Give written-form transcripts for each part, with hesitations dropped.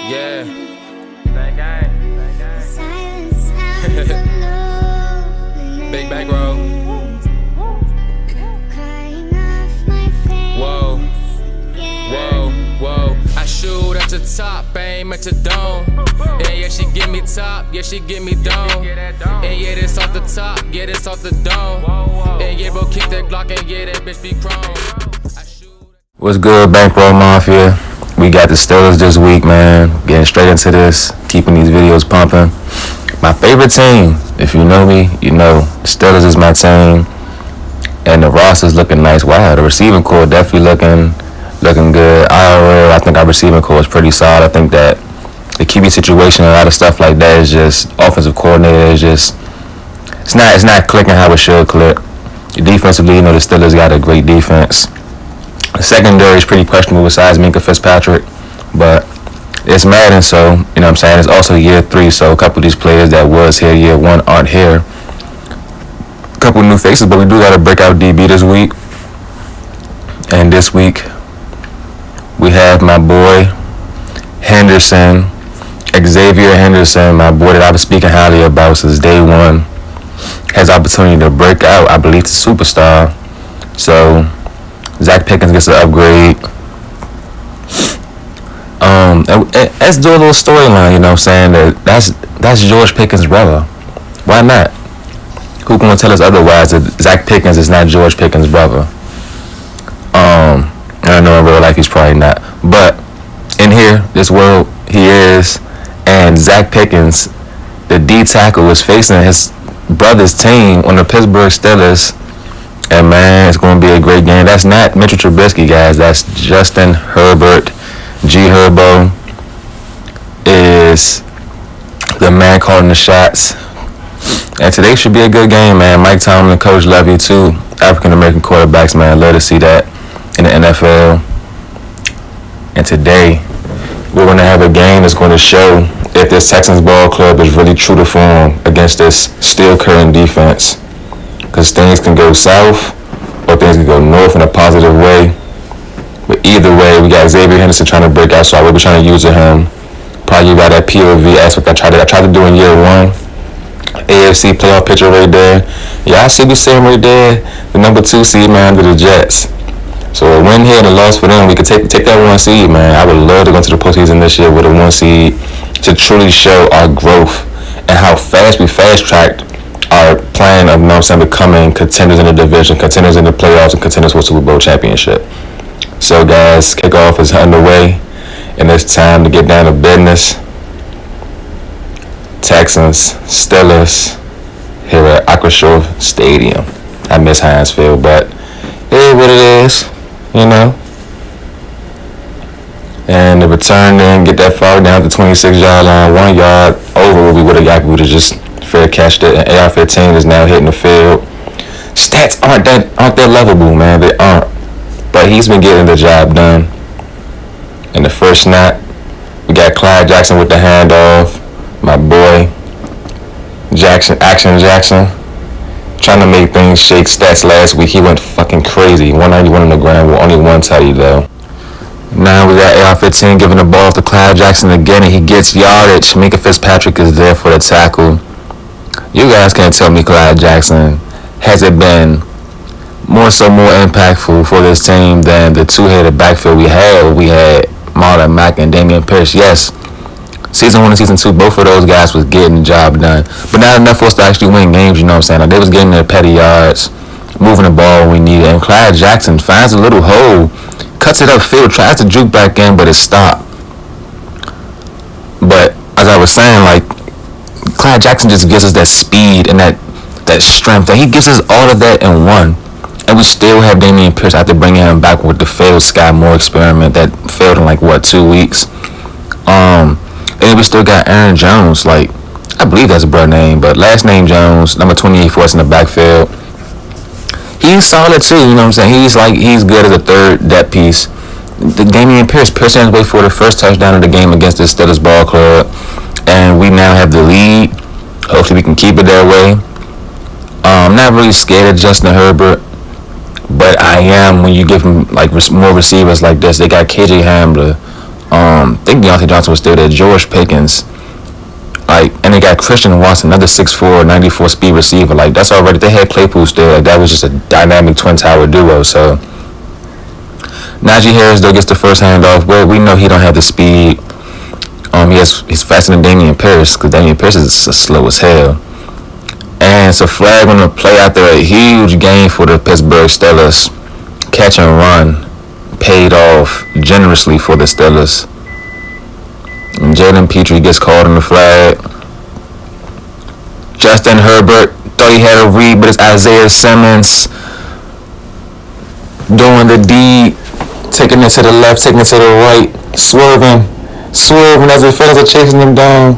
Yeah. Big back row. Whoa. Whoa. Whoa. I shoot at the top, aim at the dome. And yeah, she give me top, yeah, she give me dome. And yeah, this off the top, yeah, this off the dome. And yeah, bro, kick that Glock and yeah, that bitch be chrome. What's good, Bankroll Mafia? We got the Steelers this week, man. Getting straight into this, keeping these videos pumping. My favorite team, if you know me, you know, the Steelers is my team. And the roster's looking nice. Wow, the receiving core definitely looking good. I think our receiving core is pretty solid. I think that the QB situation, a lot of stuff like that is just offensive coordinator is just it's not clicking how it should click. Defensively, you know, the Steelers got a great defense. The secondary is pretty questionable besides Minkah Fitzpatrick, but it's Madden, so you know what I'm saying. It's also year 3, so a couple of these players that was here year 1 aren't here. A couple of new faces, but we do got a breakout DB this week. And this week we have my boy Henderson, Xavier Henderson, my boy that I've been speaking highly about since day one. Has opportunity to break out, I believe, to superstar. So Zach Pickens gets an upgrade. And let's do a little storyline, you know what I'm saying? That's George Pickens' brother. Why not? Who can tell us otherwise that Zach Pickens is not George Pickens' brother? I know in real life he's probably not. But in here, this world, he is. And Zach Pickens, the D tackle, is facing his brother's team on the Pittsburgh Steelers. And man, it's going to be a great game. That's not Mitchell Trubisky, guys. That's Justin Herbert. G Herbo is the man calling the shots. And today should be a good game, man. Mike Tomlin, Coach Levy, 2 African-American quarterbacks, man. Love to see that in the NFL. And today, we're going to have a game that's going to show if this Texans ball club is really true to form against this Steel Curtain defense. Because things can go south or things can go north in a positive way. But either way, we got Xavier Henderson trying to break out, so I will be trying to use him. Probably got that POV aspect I tried to do in year 1. AFC playoff picture right there. Yeah, I see we sitting right there. The number 2 seed, man, under the Jets. So a win here and a loss for them, we could take that 1 seed, man. I would love to go to the postseason this year with a 1 seed to truly show our growth and how fast we fast-tracked our plan of, you know what I'm saying, becoming contenders in the division, contenders in the playoffs, and contenders for Super Bowl championship. So guys, kickoff is underway, and it's time to get down to business. Texans, Steelers, here at Acrisure Stadium. I miss Heinz Field, but it is what it is, you know. And the return then, get that far down to the 26-yard line, 1 yard over what we would have just fair catched it. And AR-15 is now hitting the field. Stats aren't that lovable, man. They aren't. But he's been getting the job done. In the first snap, we got Clyde Jackson with the handoff. My boy, Jackson, trying to make things shake. Stats last week, he went fucking crazy. 191 on the ground with only 1 tutty, though. Now we got AR-15 giving the ball to Clyde Jackson again, and he gets yardage. Minkah Fitzpatrick is there for the tackle. You guys can't tell me Clyde Jackson hasn't been more impactful for this team than the 2-headed backfield we had. We had Marlon Mack and Damian Pierce. Yes, season 1 and season 2, both of those guys was getting the job done. But not enough for us to actually win games, you know what I'm saying? Like, they was getting their petty yards, moving the ball when we needed it. And Clyde Jackson finds a little hole, cuts it upfield, tries to juke back in, but it's stopped. But as I was saying, like, Clyde Jackson just gives us that speed and that strength. And he gives us all of that in one. And we still have Damian Pierce after bringing him back with the failed Sky Moore experiment that failed in 2 weeks. And then we still got Aaron Jones, I believe that's a brother name, but last name Jones, number 28 for us in the backfield. He's solid too, you know what I'm saying? He's good as a third depth piece. The Damian Pierce his way for the first touchdown of the game against the Steelers ball club. And we now have the lead. Hopefully we can keep it that way. I'm not really scared of Justin Herbert, but I am when you give him more receivers like this. They got KJ Hamler, I think Deontay Johnson was still there. George Pickens. Like, and they got Christian Watson, another 6'4", 94 speed receiver. Like, that's already, they had Claypool still. Like, that was just a dynamic twin tower duo. So Najee Harris though gets the first handoff. Well, we know he don't have the speed. He's faster than Damian Pierce, because Damian Pierce is slow as hell. And it's a flag on the play out there. A huge game for the Pittsburgh Steelers. Catch and run paid off generously for the Steelers. And Jalen Petrie gets called on the flag. Justin Herbert thought he had a read, but it's Isaiah Simmons doing the deed, taking it to the left, taking it to the right, swerving as the fans are chasing him down.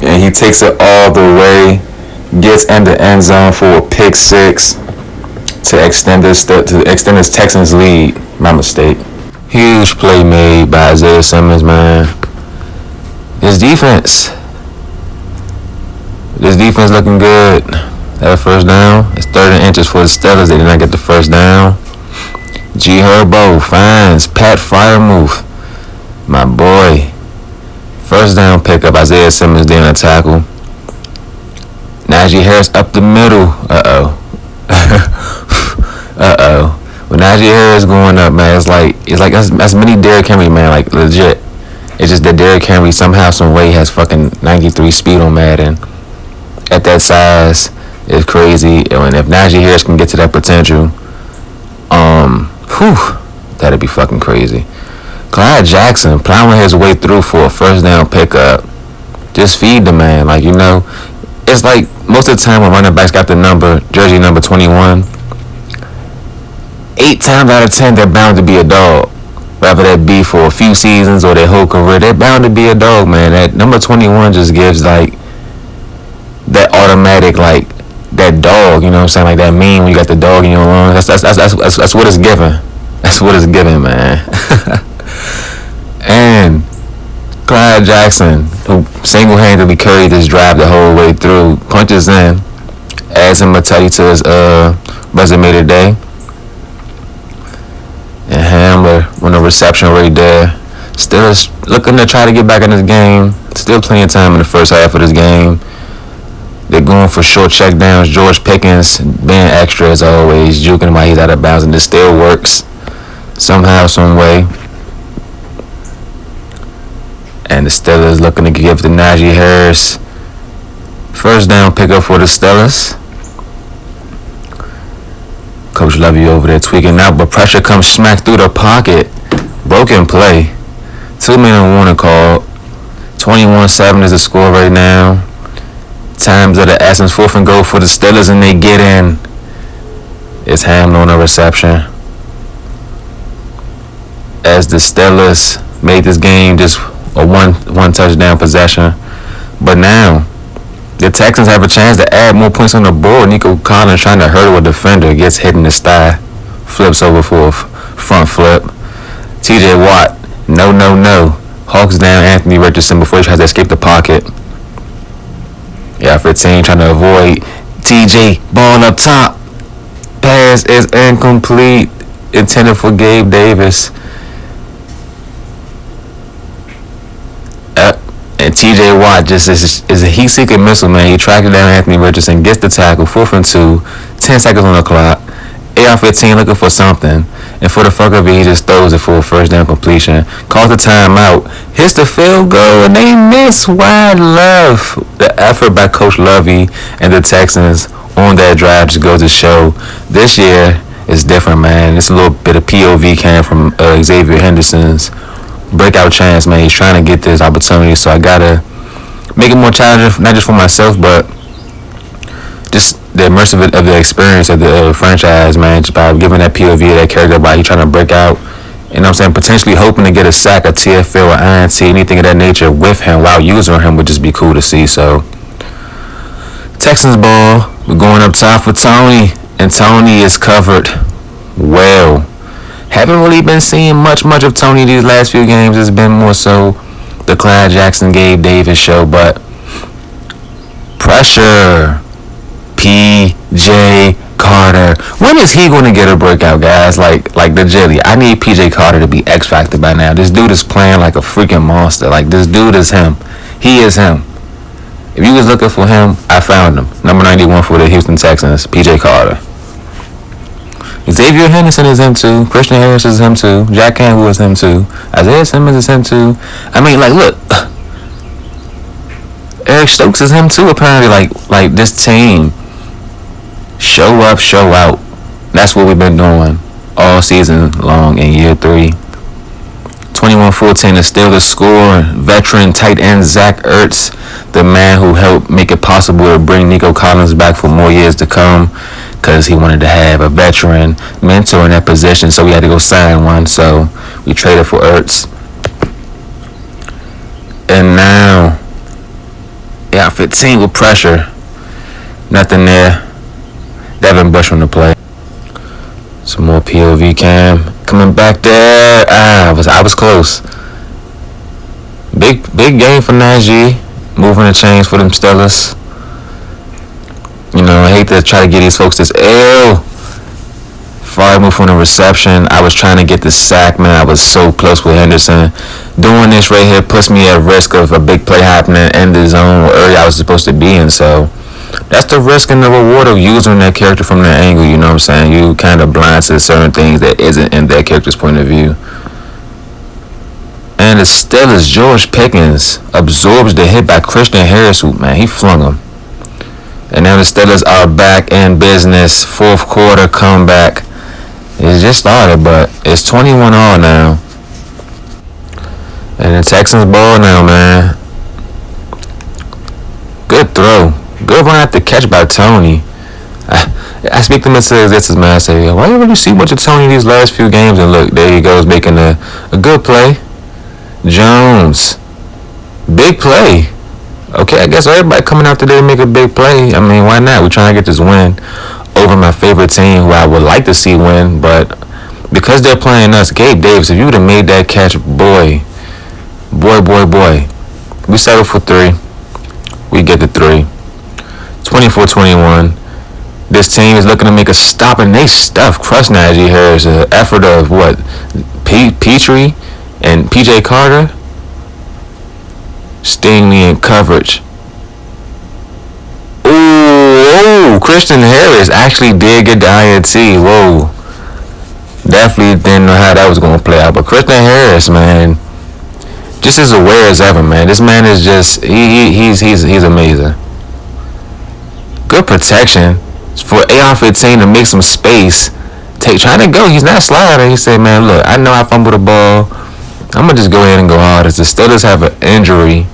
And he takes it all the way, gets in the end zone for a pick six to extend his Texans lead. My mistake. Huge play made by Isaiah Simmons, man. This defense looking good. That first down. It's 30 inches for the Steelers. They did not get the first down. G Herbo finds Pat Freiermuth, my boy. First down pickup. Isaiah Simmons doing a tackle. Najee Harris up the middle. When Najee Harris going up, man, it's like that's mini Derrick Henry, man. Like, legit. It's just that Derrick Henry somehow, some way has fucking 93 speed on Madden. At that size, it's crazy. And if Najee Harris can get to that potential, that'd be fucking crazy. Clyde Jackson plowing his way through for a first down pickup. Just feed the man. Like, you know, it's like most of the time when running backs got the jersey number 21, 8 times out of 10 they're bound to be a dog. Whether that be for a few seasons or their whole career, they're bound to be a dog, man. That number 21 just gives, like, that automatic, like, that dog, you know what I'm saying? Like that meme when you got the dog in your lungs. That's what it's giving. That's what it's giving, man. And Clyde Jackson, who single-handedly carried this drive the whole way through, punches in, adds him a teddy to his resume today. And Hamler on the reception right there. Still looking to try to get back in this game. Still plenty of time in the first half of this game. They're going for short check downs. George Pickens being extra as always, juking him while he's out of bounds, and this still works somehow, some way. And the Steelers looking to give to Najee Harris. First down pickup for the Steelers. Coach Lovey over there tweaking out, but pressure comes smack through the pocket. Broken play. 2-minute warning call. 21-7 is the score right now. Times of the essence. 4th and goal for the Steelers, and they get in. It's Hamlin on a reception. As the Steelers made this game just a one touchdown possession. But now the Texans have a chance to add more points on the board. Nico Collins trying to hurdle a defender, gets hit in the thigh, flips over for a front flip. TJ Watt, no. Hawks down Anthony Richardson before he tries to escape the pocket. Yeah, 15 trying to avoid TJ, ball up top. Pass is incomplete, intended for Gabe Davis. And TJ Watt just is a heat-seeking missile, man. He tracked down Anthony Richardson, gets the tackle, 4th and 2, 10 seconds on the clock. AR-15 looking for something. And for the fuck of it, he just throws it for a first down completion. Calls the timeout. Hits the field goal, and they miss wide left. The effort by Coach Lovey and the Texans on that drive just goes to show this year is different, man. It's a little bit of POV came from Xavier Henderson's breakout chance, man. He's trying to get this opportunity, so I gotta make it more challenging, not just for myself, but just the immersive of the experience of the franchise, man. Just by giving that POV, that character, by he trying to break out, you know what I'm saying, potentially hoping to get a sack, a TFL, or INT, anything of that nature with him while using him would just be cool to see. So Texans ball, we're going up top for Tony, and Tony is covered well. Haven't really been seeing much of Tony these last few games. It's been more so the Clyde Jackson, Gabe Davis show, but pressure. PJ Carter. When is he going to get a breakout, guys? Like the jelly. I need PJ Carter to be X Factor by now. This dude is playing like a freaking monster. Like, this dude is him. He is him. If you was looking for him, I found him. Number 91 for the Houston Texans, PJ Carter. Xavier Henderson is him too. Christian Harris is him too. Jack Campbell is him too. Isaiah Simmons is him too. I mean, like, look. Eric Stokes is him too, apparently. Like this team. Show up, show out. That's what we've been doing all season long in year 3. 21-14 is still the score. Veteran tight end Zach Ertz, the man who helped make it possible to bring Nico Collins back for more years to come, because he wanted to have a veteran mentor in that position, so we had to go sign one. So we traded for Ertz. And now, yeah, 15 with pressure. Nothing there. Devin Bush on the play. Some more POV cam. Coming back there. I was close. Big game for Najee. Moving the chains for them Steelers. You know, I hate to try to get these folks this L. Far move from the reception. I was trying to get the sack, man. I was so close with Henderson. Doing this right here puts me at risk of a big play happening in the zone or area I was supposed to be in. So that's the risk and the reward of using that character from that angle, you know what I'm saying? You kind of blind to certain things that isn't in that character's point of view. And the Steelers, George Pickens absorbs the hit by Christian Harris, man. He flung him. And now the Steelers are back in business. Fourth quarter comeback. It just started, but it's 21-all now. And the Texans ball now, man. Good throw. Good run after catch by Tony. I speak to Mr. This man. I say, why you really see much of Tony these last few games? And look, there he goes making a good play. Jones. Big play. Okay, I guess everybody coming out today to make a big play. I mean, why not? We're trying to get this win over my favorite team, who I would like to see win. But because they're playing us, Gabe Davis, if you would have made that catch, boy. We settled for 3. We get the 3. 24-21. This team is looking to make a stop, and they crushed Najee Harris. An effort of what? Petrie and PJ Carter. Sting me in coverage. Ooh, Christian Harris actually did get the INT. Whoa. Definitely didn't know how that was going to play out. But Christian Harris, man, just as aware as ever, man. This man is just, he's amazing. Good protection for AR-15 to make some space. Trying to go. He's not sliding. He said, man, look, I know I fumbled the ball. I'm going to just go ahead and go hard. As the Steelers have an injury.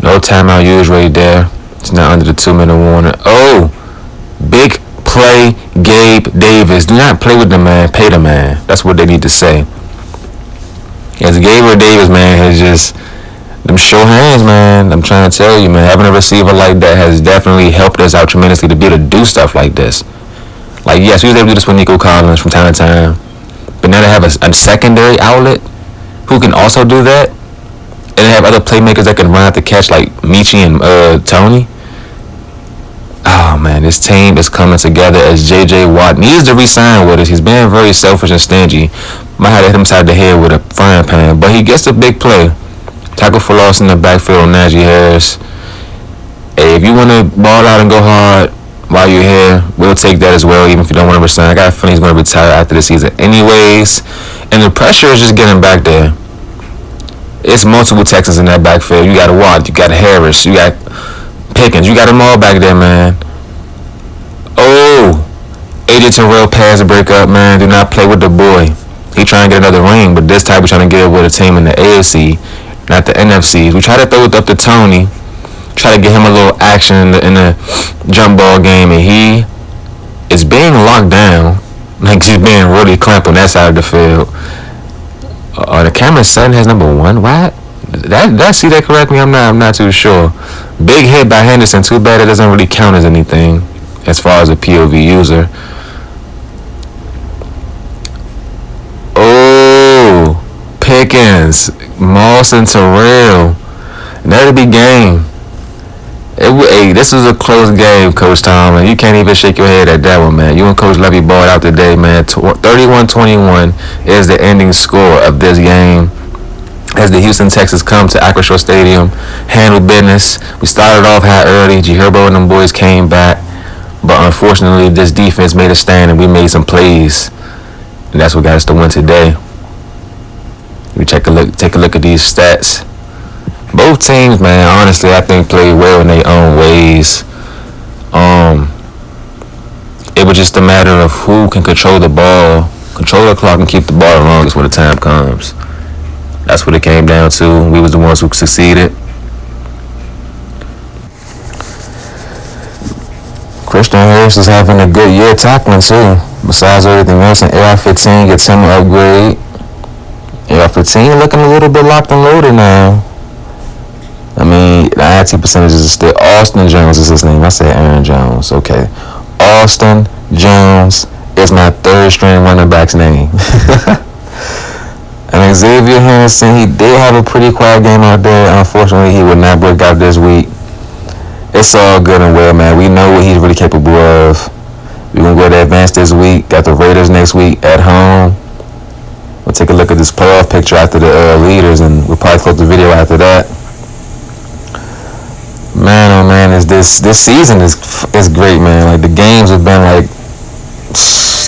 No timeout used right there. It's not under the 2-minute warning. Oh, big play, Gabe Davis. Do not play with the man. Pay the man. That's what they need to say. As Gabriel Davis, man, has just them sure hands, man. I'm trying to tell you, man. Having a receiver like that has definitely helped us out tremendously to be able to do stuff like this. Like, yes, we was able to do this with Nico Collins from time to time. But now they have a secondary outlet who can also do that. And they have other playmakers that can run out the catch like Michi and Tony. Oh, man, this team is coming together as J.J. Watt needs to re-sign with us. He's being very selfish and stingy. Might have to hit him side the head with a frying pan. But he gets a big play. Tackle for loss in the backfield, Najee Harris. Hey, if you want to ball out and go hard while you're here, we'll take that as well, even if you don't want to resign. I got a feeling he's going to retire after the season anyways. And the pressure is just getting back there. It's multiple Texans in that backfield. You got Watt, you got Harris, you got Pickens. You got them all back there, man. Oh, AJ Terrell pass break up, man. Do not play with the boy. He trying to get another ring, but this time we're trying to get it with a team in the AFC, not the NFC. We try to throw it up to Tony, try to get him a little action in the jump ball game, and he is being locked down, like he's being really clamped on that side of the field. The camera Sutton has number 1. What? Did I see that correctly? I'm not too sure. Big hit by Henderson. Too bad it doesn't really count as anything as far as a POV user. Oh, Pickens, Moss and Terrell. That'll be game. Hey, this was a close game, Coach Tomlin. You can't even shake your head at that one, man. You and Coach Levy balled out today, man. 31-21 is the ending score of this game as the Houston Texans come to Acrisure Stadium, handle business. We started off high early. G Herbo and them boys came back, but unfortunately, this defense made a stand and we made some plays, and that's what got us the win today. We take a look at these stats. Both teams, man, honestly, I think played well in their own ways. It was just a matter of who can control the ball, control the clock, and keep the ball the longest when the time comes. That's what it came down to. We was the ones who succeeded. Christian Harris is having a good year tackling too. Besides everything else, and AR-15 gets him an upgrade. AR-15 looking a little bit locked and loaded now. I mean, the IT percentages are still. Austin Jones is his name. I said Aaron Jones. Okay. Austin Jones is my third string running back's name. And Xavier Henderson, he did have a pretty quiet game out there. Unfortunately, he would not break out this week. It's all good and well, man. We know what he's really capable of. We're going to go to advance this week. Got the Raiders next week at home. We'll take a look at this playoff picture after the leaders, and we'll probably close the video after that. Man, oh man, this season is great, man. Like, the games have been like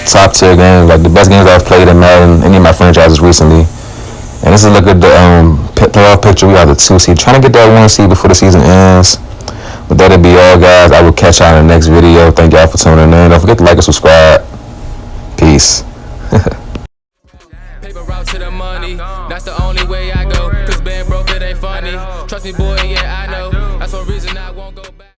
top tier games, like the best games I've played in Madden, any of my franchises recently. And this is a look at the playoff picture. We got the 2 seed, trying to get that 1 seed before the season ends. But that'll be all, guys. I will catch y'all in the next video. Thank y'all for tuning in. Don't forget to like and subscribe. Peace. Paper route to the money. That's the only way I go. 'Cause being broke, it ain't funny. Trust me, boy, yeah, I know. That's one reason.